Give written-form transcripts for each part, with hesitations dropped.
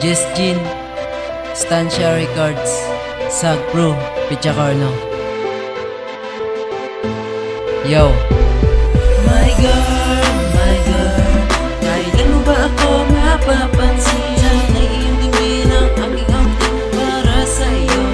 Jess Jean, Stancia Records, Sag Pro, Pichacarno. Yo! My girl, kailan mo ba ako mapapansin? Sana'y iyong dimbin ang aking outing para sa'yo.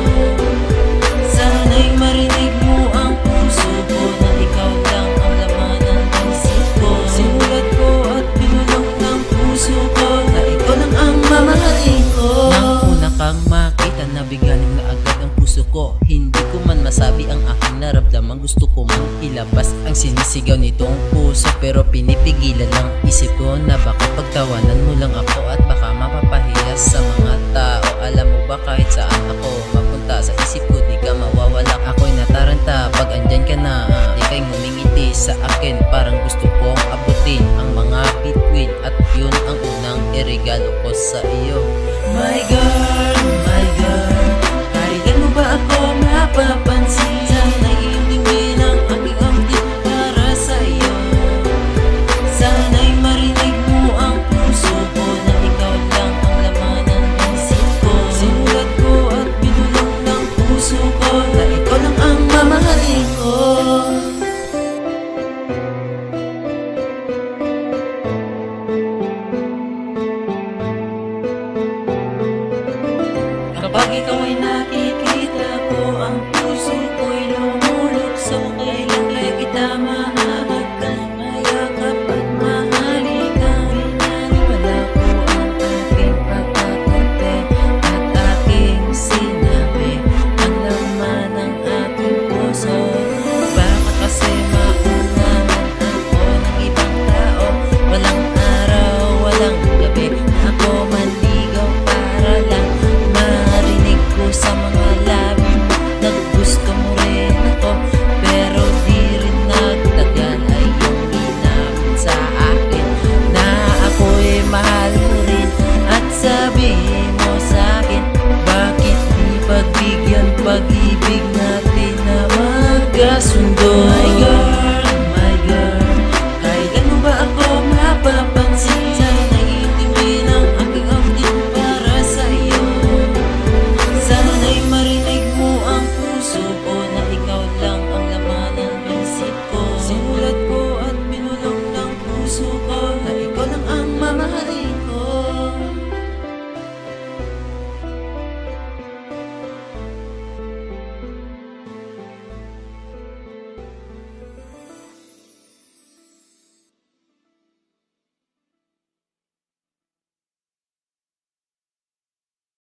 Sana'y marinig mo ang puso ko na ikaw lang ang laman ng isip ko. Sinulat ko at binulong ng puso ko na ikaw lang ang mamahalin ko. Nang una kang makita, nabigaling na agad ang puso ko. Hindi ko man masabi ang aking naramdaman, gusto ko man ilabas ang sinisigaw nitong puso. Pero pinipigilan ng isip ko na baka pagtawanan mo lang ako at baka mapapahiya sa mga tao. Alam mo ba kahit saan ako mapunta, sa isip ko di ka mawawala. Ako'y nataranta pag andyan ka na, ika'y ngumingiti sa akin, parang gusto kong abutin ang mga bituin. At yun ang unang iregalo ko sa iyo. My girl,